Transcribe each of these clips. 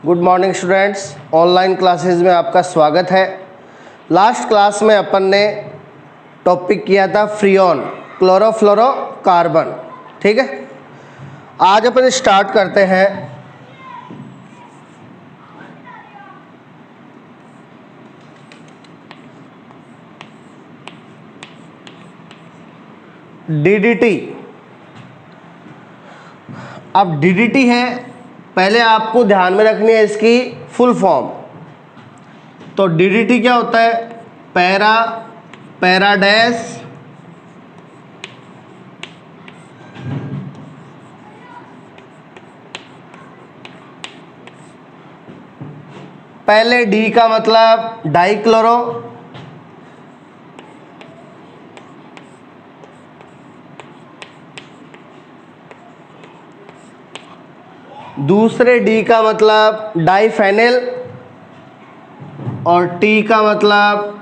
Good morning students, online classes में आपका स्वागत है। लास्ट क्लास में अपन ने टॉपिक किया था फ्रीऑन, क्लोरोफ्लोरोकार्बन। ठीक है, आज अपन स्टार्ट करते हैं डीडीटी। अब डीडीटी है, पहले आपको ध्यान में रखनी है इसकी फुल फॉर्म। तो डीडीटी क्या होता है? पैरा, पैराडैश, पहले डी का मतलब डाइक्लोरो, दूसरे डी का मतलब डाइफेनिल और टी का मतलब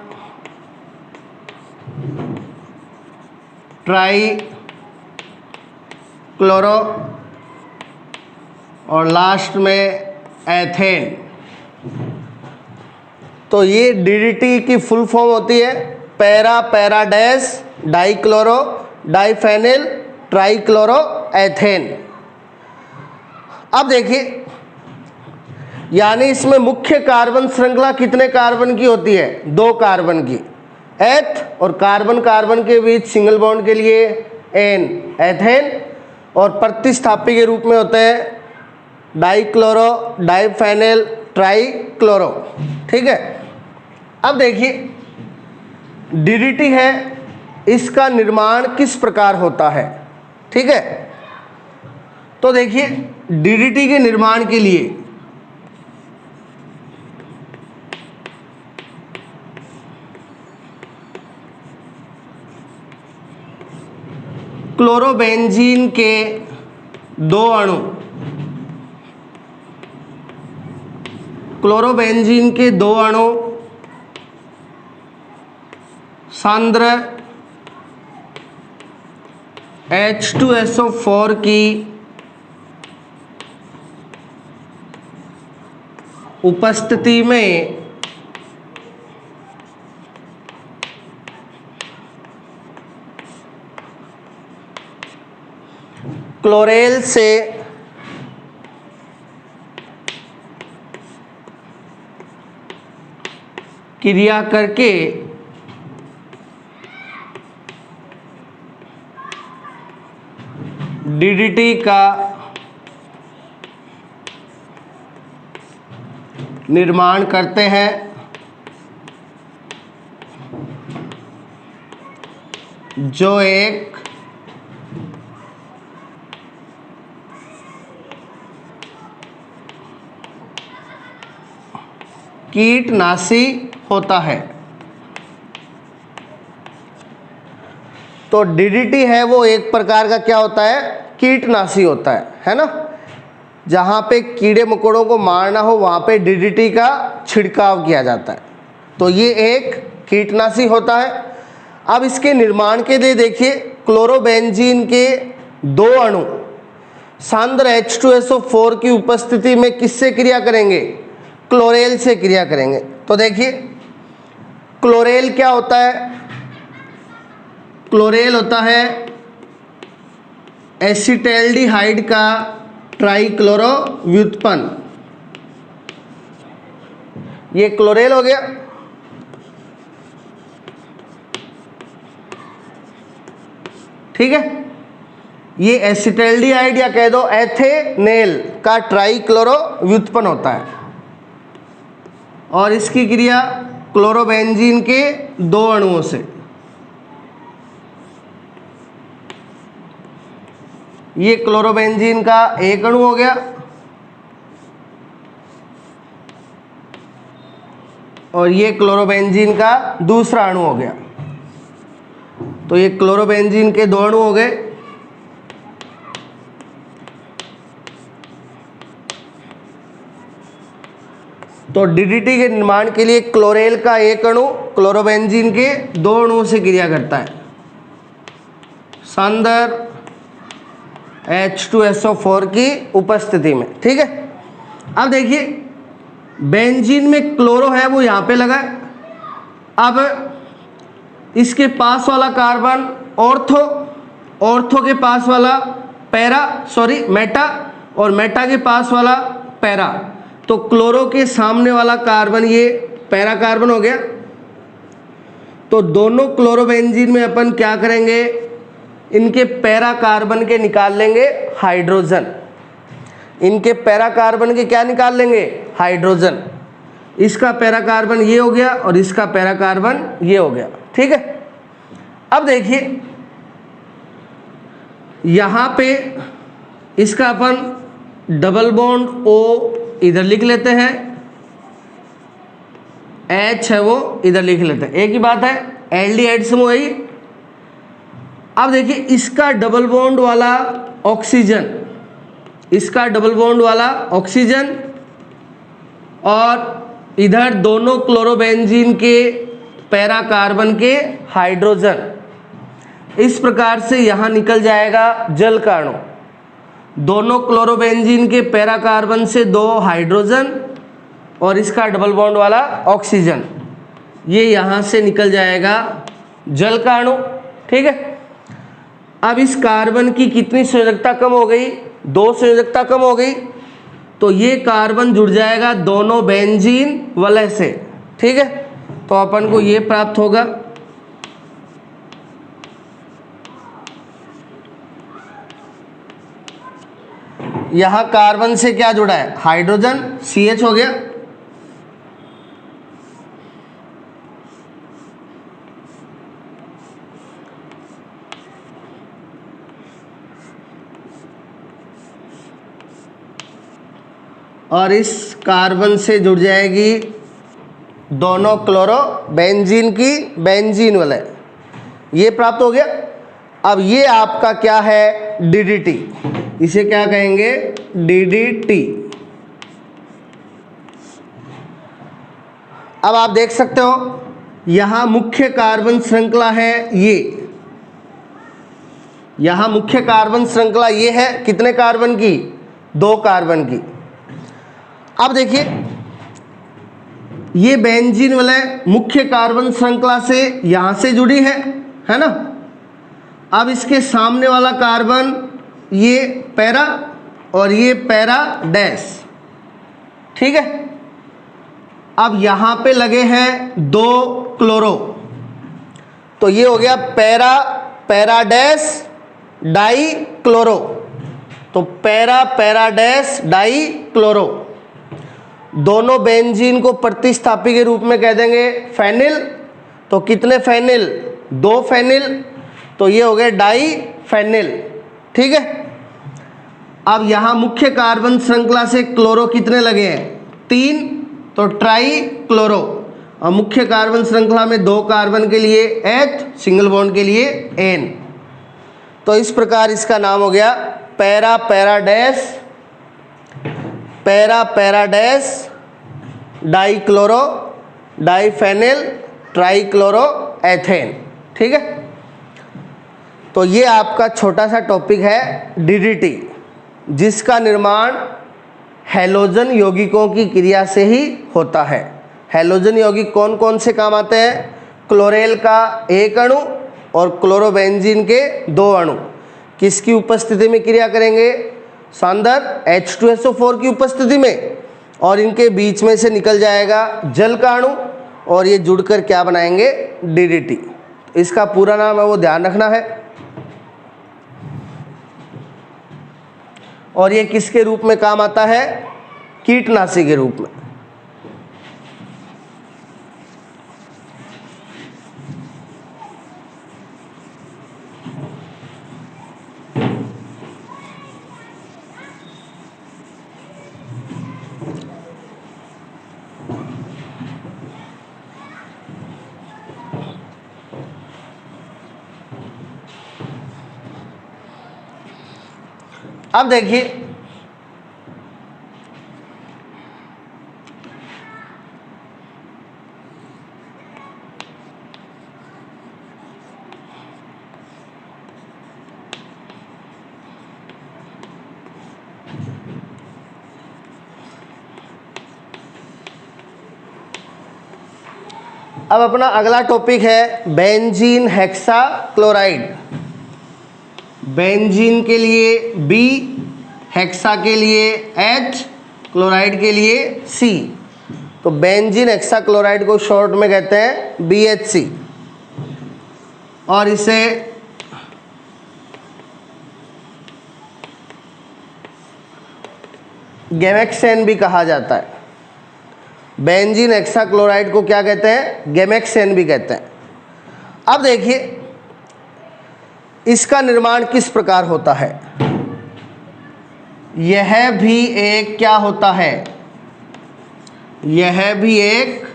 ट्राई क्लोरो और लास्ट में एथेन। तो ये डीडीटी की फुल फॉर्म होती है para, para dash, dichloro, diphenyl, trichloro, ethane. अब देखिए, यानी इसमें मुख्य कार्बन श्रृंखला कितने कार्बन की होती है? 2 कार्बन की, एथ, और कार्बन कार्बन के बीच सिंगल बॉन्ड के लिए एन, एथेन, और प्रतिस्थापी के रूप में होते हैं डाइक्लोरो, डाइफेनिल, ट्राइक्लोरो। ठीक है, अब देखिए डीडीटी है, इसका निर्माण किस प्रकार होता है? ठीक है, तो देखिए डीडीटी के निर्माण के लिए क्लोरोबेंजीन के 2 अणु, क्लोरोबेंजीन के 2 अणु सांद्र H2SO4 की उपस्थिति में क्लोरेल से क्रिया करके डीडीटी का निर्माण करते हैं, जो एक कीटनाशी होता है। तो डीडीटी है वो एक प्रकार का क्या होता है? कीटनाशी होता है ना। जहाँ पे कीड़े मकोड़ों को मारना हो वहाँ पे डीडीटी का छिड़काव किया जाता है। तो ये एक कीटनाशी होता है। अब इसके निर्माण के लिए देखिए, क्लोरोबेंजीन के 2 अणु सांद्र H2SO4 की उपस्थिति में किससे क्रिया करेंगे? क्लोरेल से क्रिया करेंगे। तो देखिए क्लोरेल क्या होता है? क्लोरेल होता है एसिटैल्डिहाइड का ट्राइक्लोरो व्युत्पन्न। ये क्लोरेल हो गया। ठीक है, ये एसिटैल्डिहाइड या कह दो एथेनेल का ट्राइक्लोरो व्युत्पन्न होता है और इसकी क्रिया क्लोरोबेंजीन के 2 अणुओं से। ये क्लोरोबेंजीन का 1 अणु हो गया और ये क्लोरोबेंजीन का दूसरा अणु हो गया। तो ये क्लोरोबेंजीन के 2 अणु हो गए। तो डीडीटी के निर्माण के लिए क्लोरेल का 1 अणु क्लोरोबेंजीन के 2 अणुओं से क्रिया करता है सांद्र H2SO4 की उपस्थिति में। ठीक है, अब देखिए बेंजीन में क्लोरो है वो यहाँ पे लगा है। अब इसके पास वाला कार्बन ऑर्थो, ऑर्थो के पास वाला मेटा, और मेटा के पास वाला पैरा। तो क्लोरो के सामने वाला कार्बन ये पैरा कार्बन हो गया। तो दोनों क्लोरोबेंजीन में अपन क्या करेंगे, इनके पैरा कार्बन के निकाल लेंगे हाइड्रोजन। इनके पैरा कार्बन के क्या निकाल लेंगे, हाइड्रोजन। इसका पैरा कार्बन ये हो गया और इसका पैरा कार्बन ये हो गया। ठीक है, अब देखिए यहां पे इसका अपन डबल बॉन्ड O इधर लिख लेते हैं, H है वो इधर लिख लेते हैं, एक ही बात है, एल्डिहाइड से वही। अब देखिए इसका डबल बॉन्ड वाला ऑक्सीजन, इसका डबल बॉन्ड वाला ऑक्सीजन, और इधर दोनों क्लोरोबेंजीन के पैरा कार्बन के हाइड्रोजन। इस प्रकार से यहां निकल जाएगा जल का अणु। दोनों क्लोरोबेंजीन के पैरा कार्बन से 2 हाइड्रोजन और इसका डबल बॉन्ड वाला ऑक्सीजन, ये यहां से निकल जाएगा जल का अणु। ठीक है, अब इस कार्बन की कितनी संयोजकता कम हो गई, 2 संयोजकता कम हो गई। तो ये कार्बन जुड़ जाएगा दोनों बेंजीन वलय से। ठीक है, तो अपन को ये प्राप्त होगा। यहां कार्बन से क्या जुड़ा है, हाइड्रोजन, CH हो गया। और इस कार्बन से जुड़ जाएगी दोनों क्लोरोबेंजीन की बेंजीन वलय, ये प्राप्त हो गया। अब ये आपका क्या है, DDT, इसे क्या कहेंगे, DDT। अब आप देख सकते हो यहां मुख्य कार्बन श्रृंखला है ये, यहां मुख्य कार्बन श्रृंखला ये है, कितने कार्बन की, 2 कार्बन की। अब देखिए ये बेंजीन वलय मुख्य कार्बन श्रृंखला से यहां से जुड़ी है ना। अब इसके सामने वाला कार्बन ये पैरा और ये पैरा डैश। ठीक है, अब यहां पे लगे हैं 2 क्लोरो, तो ये हो गया पैरा डैश डाई क्लोरो। तो पैरा डैश डाई क्लोरो। दोनों बेंजीन को प्रतिस्थापी के रूप में कह देंगे फेनिल। तो कितने फेनिल, 2 फेनिल, तो ये हो गए डाई फेनिल। ठीक है, अब यहां मुख्य कार्बन श्रृंखला से क्लोरो कितने लगे हैं, 3, तो ट्राई क्लोरो। और मुख्य कार्बन श्रृंखला में 2 कार्बन के लिए H, सिंगल बॉन्ड के लिए N। तो इस प्रकार इसका नाम हो गया para dash die chloro diphenyl try chloro ethane. ठीक है, तो ये आपका छोटा सा टॉपिक है DDT, जिसका निर्माण हैलोजन यौगिकों की क्रिया से ही होता है। हैलोजन यौगिक कौन कौन से काम आते हैं, क्लोरेल का 1 अणु और क्लोरोबेंजीन के 2 अणु किसकी उपस्थिति में क्रिया करेंगे, सांद्र H2SO4 की उपस्थिति में, और इनके बीच में से निकल जाएगा जल का अणु और ये जुड़कर क्या बनाएंगे, DDT। इसका पूरा नाम है वो ध्यान रखना है। और ये किसके रूप में काम आता है, कीटनाशी के रूप में। अब देखिए अब अपना अगला टॉपिक है बेंजीन हेक्साक्लोराइड। बेंजीन के लिए B, हेक्सा के लिए H, क्लोराइड के लिए C। तो बेंजीन हेक्साक्लोराइड को शॉर्ट में कहते हैं BHC, और इसे गैमेक्सेन भी कहा जाता है। बेंजीन हेक्साक्लोराइड को क्या कहते हैं? गैमेक्सेन भी कहते हैं। अब देखिए इसका निर्माण किस प्रकार होता है। यह भी एक क्या होता है? यह भी एक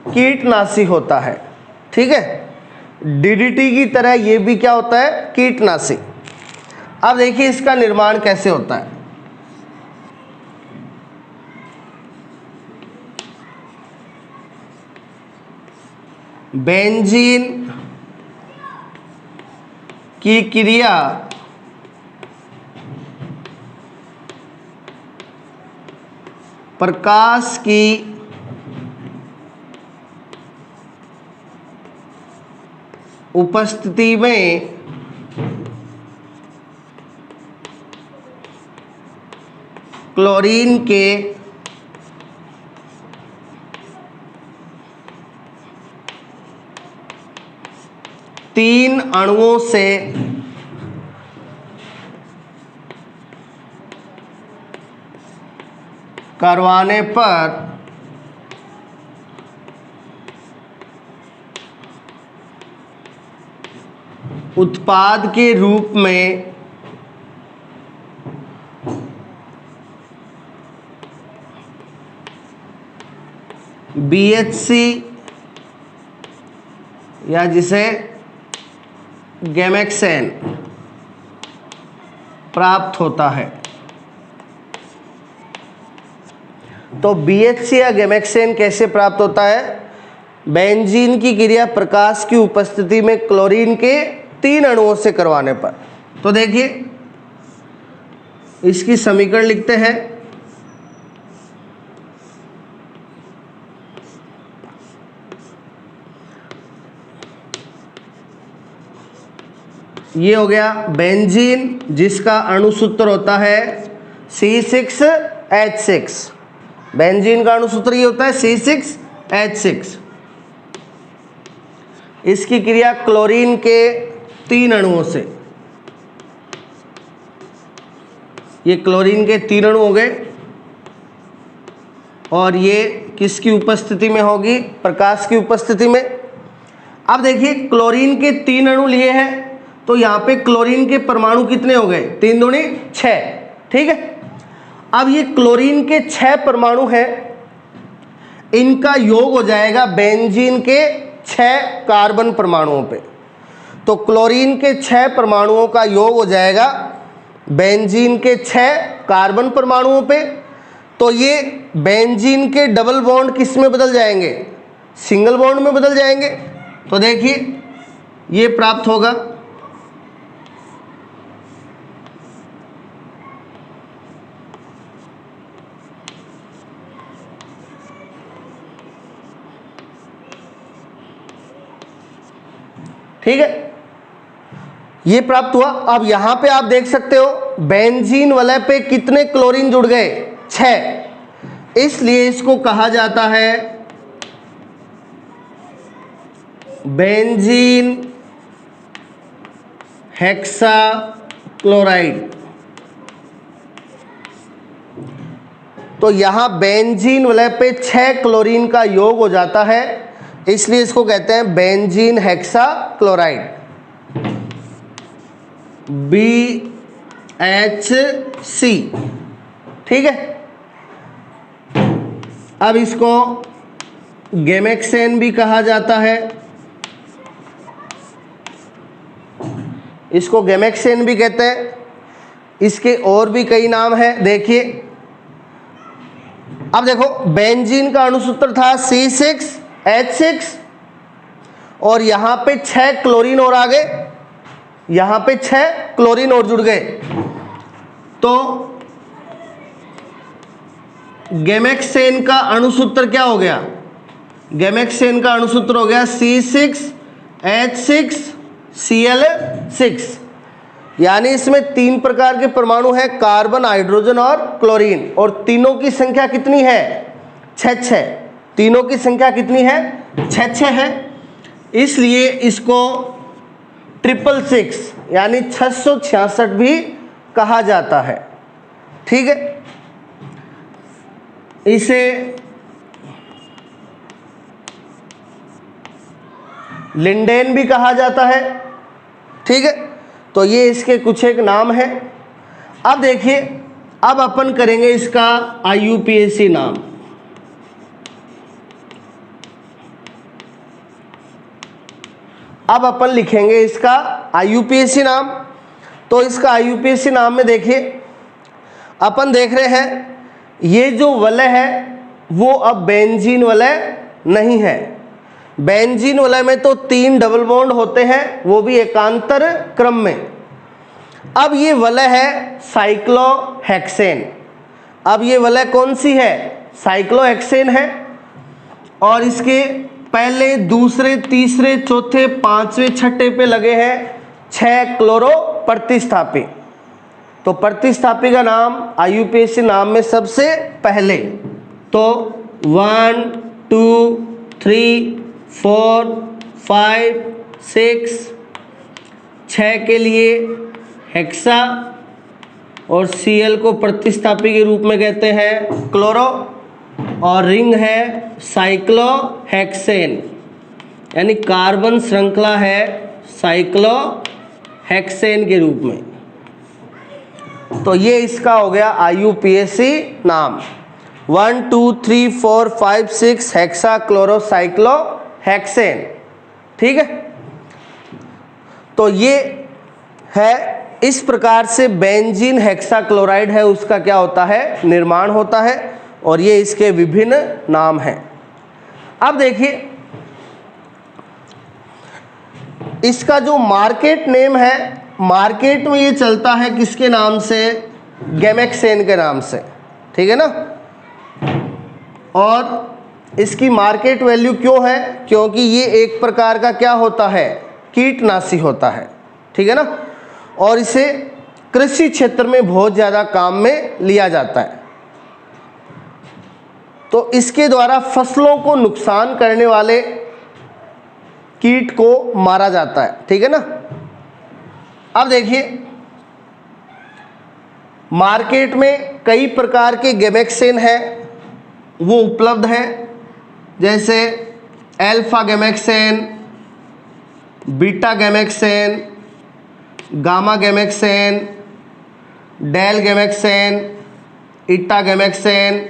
कीटनाशी होता है। ठीक है, DDT की तरह यह भी क्या होता है? कीटनाशी। अब देखिए इसका निर्माण कैसे होता है। बेंजीन की क्रिया प्रकाश की उपस्थिति में क्लोरीन के तीन अणुओं से करवाने पर उत्पाद के रूप में BHC या जिसे गैमेक्सेन प्राप्त होता है। तो BHC या गैमेक्सेन कैसे प्राप्त होता है? बेंजीन की क्रिया प्रकाश की उपस्थिति में क्लोरीन के तीन अणुओं से करवाने पर। तो देखिए इसकी समीकरण लिखते हैं। ये हो गया बेंजीन, जिसका अणुसूत्र होता है C6H6। बेंजीन का अणुसूत्र ये होता है C6H6। इसकी क्रिया क्लोरीन के तीन अणुओं से, ये क्लोरीन के तीन अणु हो गए, और ये किसकी उपस्थिति में होगी? प्रकाश की उपस्थिति में। अब देखिए क्लोरीन के तीन अणु लिए हैं, तो यहाँ पे क्लोरीन के परमाणु कितने हो गए? 3 दूनी 6। ठीक है, अब ये क्लोरीन के 6 परमाणु हैं, इनका योग हो जाएगा बेंजीन के 6 कार्बन परमाणुओं पे। तो क्लोरीन के 6 परमाणुओं का योग हो जाएगा बेंजीन के 6 कार्बन परमाणुओं पे। तो ये बेंजीन के डबल बॉन्ड किस में बदल जाएंगे? सिंगल बॉन्ड में बदल जाएंगे। तो देखिए ये प्राप्त होगा। ठीक है, ये प्राप्त हुआ। अब यहां पे आप देख सकते हो बेंजीन वलय पे कितने क्लोरीन जुड़ गए? 6। इसलिए इसको कहा जाता है बेंजीन हेक्साक्लोराइड। तो यहां बेंजीन वलय पे 6 क्लोरीन का योग हो जाता है, इसलिए इसको कहते हैं बेंजीन हेक्साक्लोराइड, BHC। ठीक है, अब इसको गैमेक्सेन भी कहा जाता है। इसको गैमेक्सेन भी कहते हैं। इसके और भी कई नाम हैं। देखिए अब देखो बेंजीन का अणुसूत्र था C6H6, और यहां पे 6 क्लोरीन और आ गए, यहां पे 6 क्लोरीन और जुड़ गए। तो गैमेक्सेन का अणुसूत्र क्या हो गया? गैमेक्सेन का अणुसूत्र हो गया C6H6Cl6, यानी इसमें 3 प्रकार के परमाणु हैं, कार्बन, हाइड्रोजन और क्लोरीन, और तीनों की संख्या कितनी है? 6 तीनों की संख्या कितनी है? 6 है। इसलिए इसको 666 यानी 666 भी कहा जाता है। ठीक है, इसे लिंडेन भी कहा जाता है। ठीक है, तो ये इसके कुछ एक नाम है। अब देखिए, अब अपन करेंगे इसका IUPAC नाम। अब अपन लिखेंगे इसका IUPAC नाम। तो इसका IUPAC नाम में देखिए, अपन देख रहे हैं ये जो वलय है वो अब बेंजीन वलय नहीं है। बेंजीन वलय में तो 3 डबल बॉन्ड होते हैं, वो भी एकांतर क्रम में। अब ये वलय है साइक्लोहेक्सेन। अब ये वलय कौन सी है? साइक्लोहेक्सेन है। और इसके पहले, दूसरे, तीसरे, चौथे, 5वें, 6ठे पे लगे हैं 6 क्लोरो प्रतिस्थापी। तो प्रतिस्थापी का नाम IUPAC नाम में सबसे पहले तो 1 2 3 4 5 6 6 के लिए हेक्सा और Cl को प्रतिस्थापी के रूप में कहते हैं क्लोरो, और रिंग है साइक्लोहेक्सेन, यानी कार्बन श्रृंखला है साइक्लोहेक्सेन के रूप में। तो ये इसका हो गया IUPAC नाम, 1 2 3 4 5 6 हेक्सा क्लोरो साइक्लोहेक्सेन। ठीक है, तो ये है, इस प्रकार से बेंजीन हेक्साक्लोराइड है उसका क्या होता है? निर्माण होता है, और ये इसके विभिन्न नाम हैं। अब देखिए, इसका जो मार्केट नेम है, मार्केट में ये चलता है किसके नाम से? गैमेक्सेन के नाम से। ठीक है ना। और इसकी मार्केट वैल्यू क्यों है? क्योंकि ये एक प्रकार का क्या होता है? कीटनाशी होता है। ठीक है ना। और इसे कृषि क्षेत्र में बहुत ज़्यादा काम में लिया जाता है। तो इसके द्वारा फसलों को नुकसान करने वाले कीट को मारा जाता है। ठीक है ना। अब देखिए, मार्केट में कई प्रकार के गैमेक्सेन हैं, वो उपलब्ध हैं, जैसे अल्फा गैमेक्सेन, बीटा गैमेक्सेन, गामा गैमेक्सेन, डेल गैमेक्सेन, ईटा गैमेक्सेन,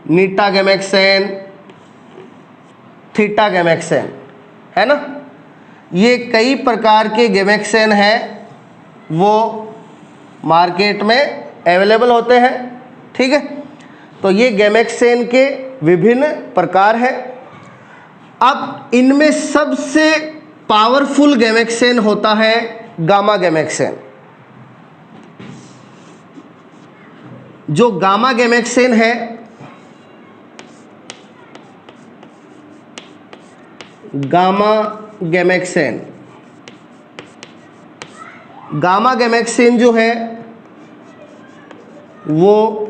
नीटा गैमेक्सेन, थीटा गैमेक्सेन, है ना। ये कई प्रकार के गैमेक्सेन हैं, वो मार्केट में अवेलेबल होते हैं। ठीक है, तो ये गैमेक्सेन के विभिन्न प्रकार हैं। अब इनमें सबसे पावरफुल गैमेक्सेन होता है गामा गैमेक्सेन। जो गामा गैमेक्सेन है, गामा गैमेक्सेन, गामा गैमेक्सेन जो है वो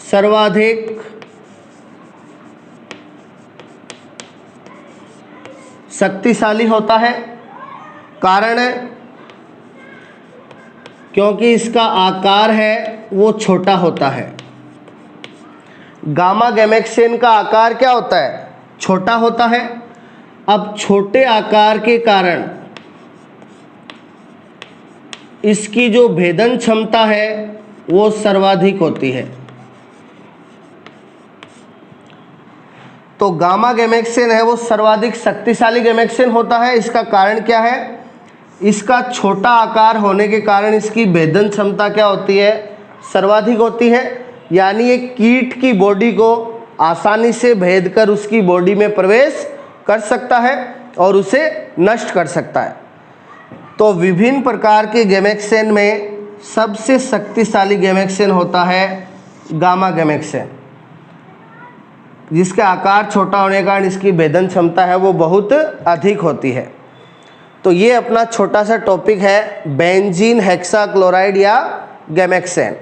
सर्वाधिक शक्तिशाली होता है। कारण है क्योंकि इसका आकार है वो छोटा होता है। गामा गैमेक्सेन का आकार क्या होता है? छोटा होता है। अब छोटे आकार के कारण इसकी जो भेदन क्षमता है वो सर्वाधिक होती है। तो गामा गैमेक्सेन है वो सर्वाधिक शक्तिशाली गैमेक्सेन होता है। इसका कारण क्या है? इसका छोटा आकार होने के कारण इसकी भेदन क्षमता क्या होती है? सर्वाधिक होती है। यानी एक कीट की बॉडी को आसानी से भेद कर उसकी बॉडी में प्रवेश कर सकता है और उसे नष्ट कर सकता है। तो विभिन्न प्रकार के गैमेक्सेन में सबसे शक्तिशाली गैमेक्सेन होता है गामा गैमेक्सेन। जिसका आकार छोटा होने के कारण इसकी भेदन क्षमता है वो बहुत अधिक होती है। तो ये अपना छोटा सा टॉपिक है बेंजीन हेक्साक्लोराइड या गैमेक्सेन।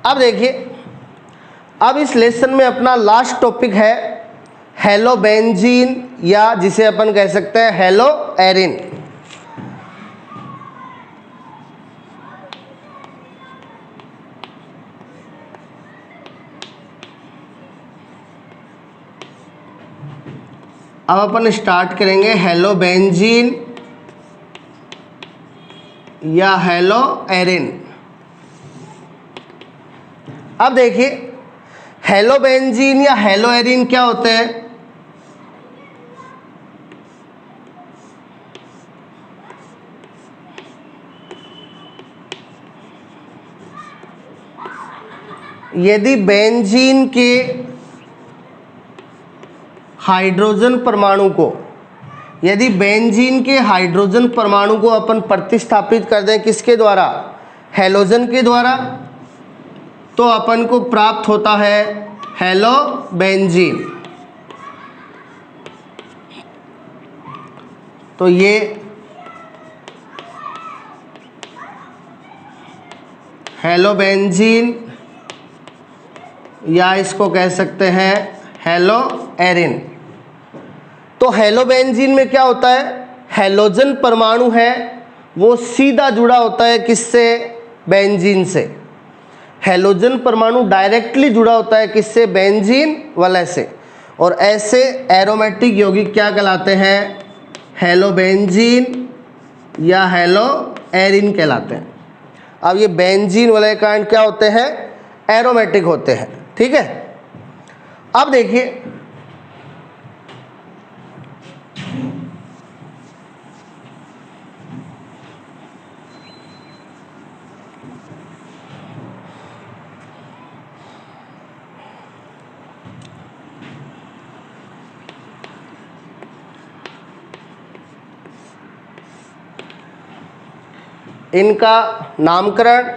अब देखिए, अब इस लेसन में अपना लास्ट टॉपिक है हेलोबेंजीन या जिसे अपन कह सकते हैं हेलो एरिन। अब अपन स्टार्ट करेंगे हेलोबेंजीन या हेलो एरिन। अब देखिए, हेलोबेंजीन या हेलो एरिन क्या होते हैं? यदि बेंजीन के हाइड्रोजन परमाणु को अपन प्रतिस्थापित कर दें किसके द्वारा? हेलोजन के द्वारा, तो अपन को प्राप्त होता है हेलोबेंजीन। तो ये हेलोबेंजीन या इसको कह सकते हैं हेलो एरिन। तो हेलोबेंजीन में क्या होता है? हेलोजन परमाणु है वो सीधा जुड़ा होता है किससे? बेंजीन से। हेलोजन परमाणु डायरेक्टली जुड़ा होता है किससे? बेंजीन वलय से। और ऐसे एरोमेटिक यौगिक क्या कहलाते हैं? हेलोबेंजीन या हेलो एरिन कहलाते हैं। अब ये बेंजीन वलय कारण क्या होते हैं? एरोमेटिक होते हैं। ठीक है। अब देखिए, इनका नामकरण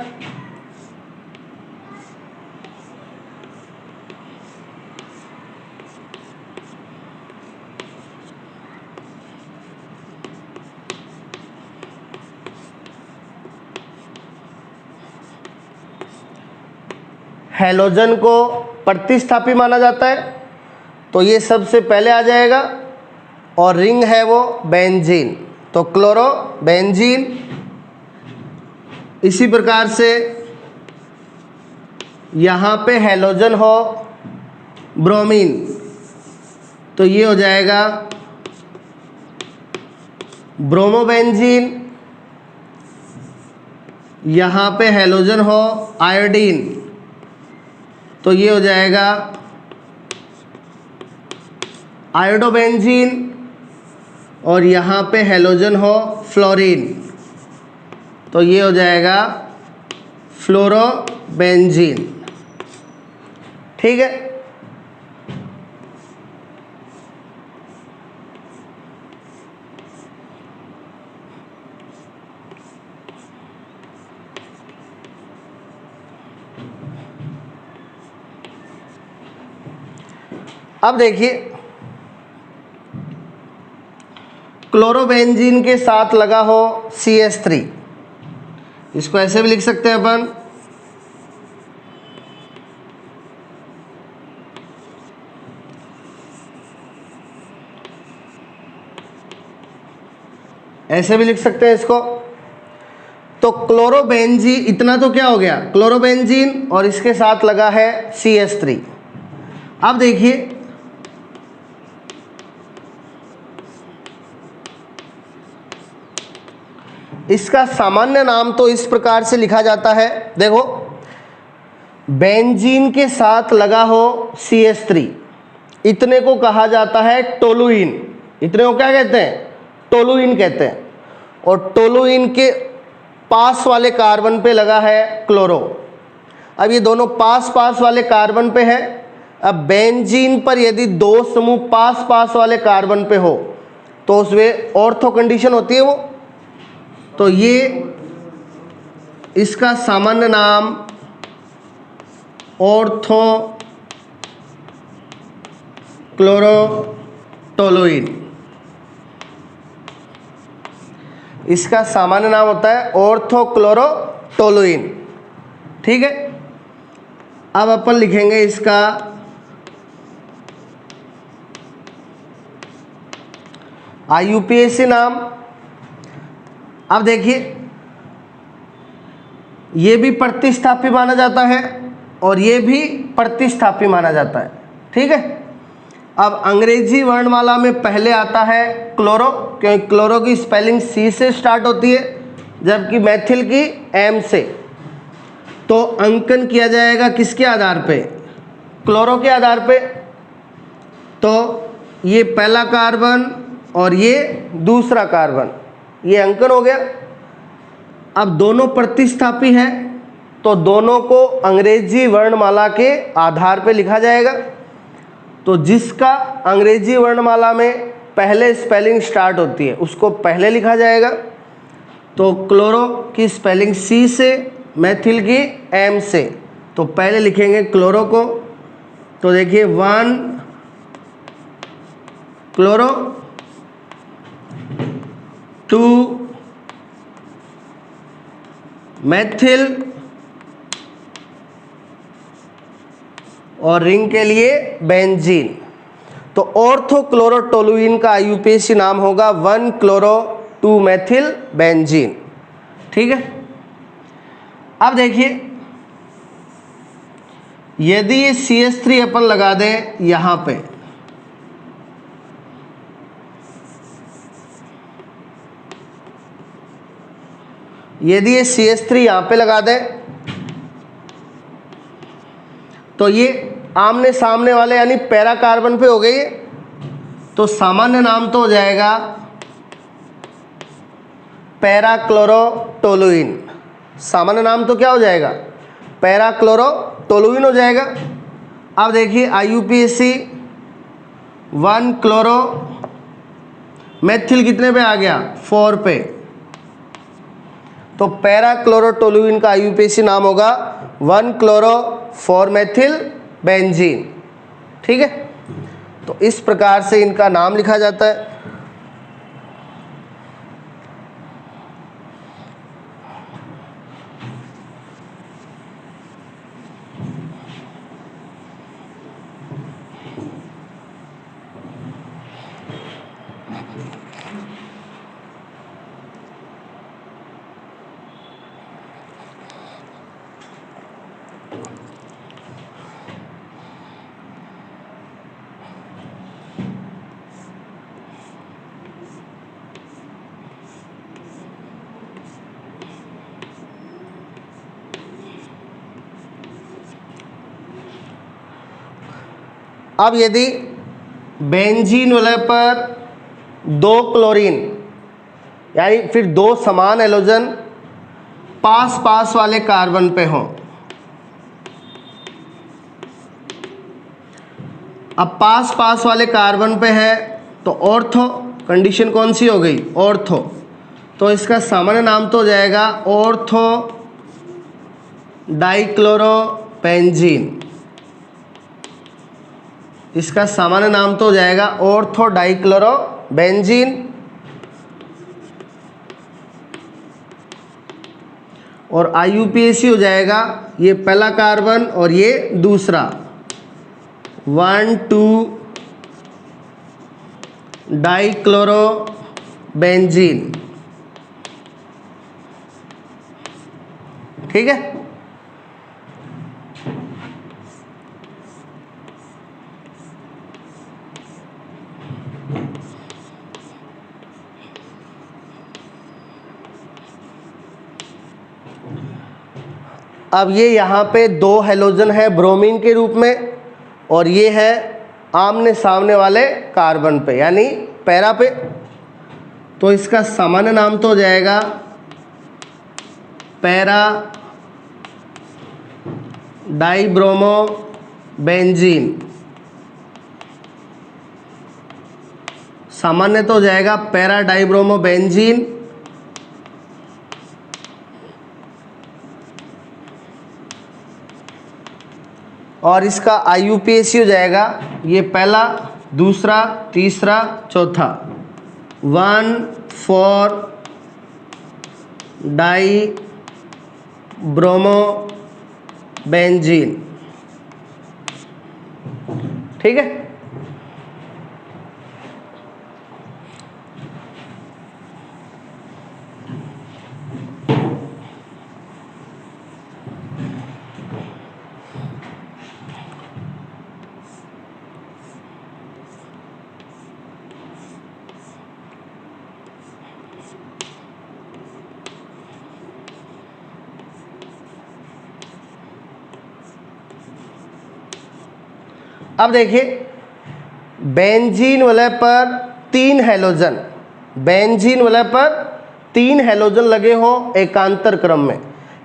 हेलोजन को प्रतिस्थापी माना जाता है, तो ये सबसे पहले आ जाएगा। और रिंग है वो बेंजीन, तो क्लोरो बेंजीन। इसी प्रकार से यहाँ पे हेलोजन हो ब्रोमीन, तो ये हो जाएगा ब्रोमोबेंजीन। यहाँ पे हेलोजन हो आयोडीन, तो ये हो जाएगा आयोडोबेंजीन। और यहाँ पे हेलोजन हो फ्लोरीन, तो ये हो जाएगा फ्लोरोबेंजीन। ठीक है। अब देखिए, क्लोरोबेंजीन के साथ लगा हो CH3, इसको ऐसे भी लिख सकते हैं अपन, ऐसे भी लिख सकते हैं इसको। तो क्लोरोबेंजीन, इतना तो क्या हो गया? क्लोरोबेंजीन, और इसके साथ लगा है CH3। अब देखिए, इसका सामान्य नाम तो इस प्रकार से लिखा जाता है, देखो बेंजीन के साथ लगा हो CH3, इतने को कहा जाता है टोलुइन। इतने को क्या कहते हैं? टोलुइन कहते हैं। और टोलुइन के पास वाले कार्बन पे लगा है क्लोरो। अब ये दोनों पास पास वाले कार्बन पे है। अब बेंजीन पर यदि दो समूह पास पास वाले कार्बन पे हो तो उसमें ऑर्थो कंडीशन होती है वो। तो ये इसका सामान्य नाम ऑर्थो क्लोरोटोलुइन, इसका सामान्य नाम होता है ऑर्थो क्लोरोटोलुइन। ठीक है, अब अपन लिखेंगे इसका IUPAC नाम। अब देखिए ये भी प्रतिस्थापी माना जाता है और ये भी प्रतिस्थापी माना जाता है। ठीक है, अब अंग्रेजी वर्णमाला में पहले आता है क्लोरो, क्योंकि क्लोरो की स्पेलिंग C से स्टार्ट होती है जबकि मैथिल की M से। तो अंकन किया जाएगा किसके आधार पे? क्लोरो के आधार पे। तो ये पहला कार्बन और ये दूसरा कार्बन, ये अंकन हो गया। अब दोनों प्रतिस्थापी हैं तो दोनों को अंग्रेजी वर्णमाला के आधार पे लिखा जाएगा। तो जिसका अंग्रेजी वर्णमाला में पहले स्पेलिंग स्टार्ट होती है उसको पहले लिखा जाएगा। तो क्लोरो की स्पेलिंग C से, मैथिल की M से, तो पहले लिखेंगे क्लोरो को। तो देखिए 1 क्लोरो, 2 मैथिल और रिंग के लिए बेंजीन। तो ऑर्थो क्लोरोटोलुइन का IUPAC नाम होगा 1 क्लोरो 2 मैथिल बेंजीन। ठीक है, अब देखिए यदि ये CH3 अपन लगा दें यहां पे, यदि ये CH3 यहां पे लगा दें तो ये आमने सामने वाले यानी पैरा कार्बन पे हो गई। तो सामान्य नाम तो हो जाएगा पैरा क्लोरोटोलुइन। सामान्य नाम तो क्या हो जाएगा? पैरा क्लोरोटोलुइन हो जाएगा। अब देखिए IUPAC 1 क्लोरो, मैथिल कितने पे आ गया? 4 पे। तो पैरा क्लोरोटोलुइन का IUPAC नाम होगा 1 क्लोरो 4 मैथिल बेंजीन। ठीक है, तो इस प्रकार से इनका नाम लिखा जाता है। अब यदि बेंजीन वाले पर 2 क्लोरीन यानी फिर 2 समान हैलोजन पास पास वाले कार्बन पे हों, अब पास पास वाले कार्बन पे है तो ऑर्थो कंडीशन कौन सी हो गई? ऑर्थो। तो इसका सामान्य नाम तो हो जाएगा ऑर्थो डाइक्लोरोबेंजीन। इसका सामान्य नाम तो हो जाएगा ऑर्थो डाइक्लोरोबेंजीन। और IUPAC हो जाएगा ये पहला कार्बन और ये दूसरा 1 2 डाइक्लोरोबेंजीन। ठीक है, अब ये यहाँ पे 2 हैलोजन है ब्रोमीन के रूप में, और ये है आमने सामने वाले कार्बन पे यानी पैरा पे, तो इसका सामान्य नाम तो हो जाएगा पैरा डाइब्रोमो बेंजीन। सामान्य तो हो जाएगा पैरा डाइब्रोमो बेंजीन। और इसका IUPAC हो जाएगा ये पहला, दूसरा, तीसरा, चौथा 1,4 डाइब्रोमो बेंजीन। ठीक है। अब देखिए बेंजीन वाले पर 3 हैलोजन, बेंजीन वाले पर 3 हैलोजन लगे हो एकांतर क्रम में,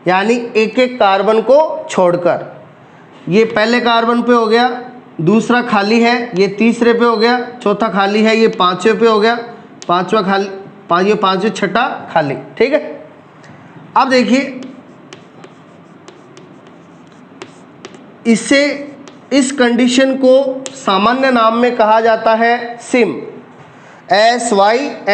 यानी एक एक कार्बन को छोड़कर। ये पहले कार्बन पे हो गया, दूसरा खाली है, ये तीसरे पे हो गया, चौथा खाली है, ये पांचवें पे हो गया, पांचवा खाली, पांचवें छठा खाली। ठीक है। अब देखिए इससे इस कंडीशन को सामान्य नाम में कहा जाता है सिम, SYM।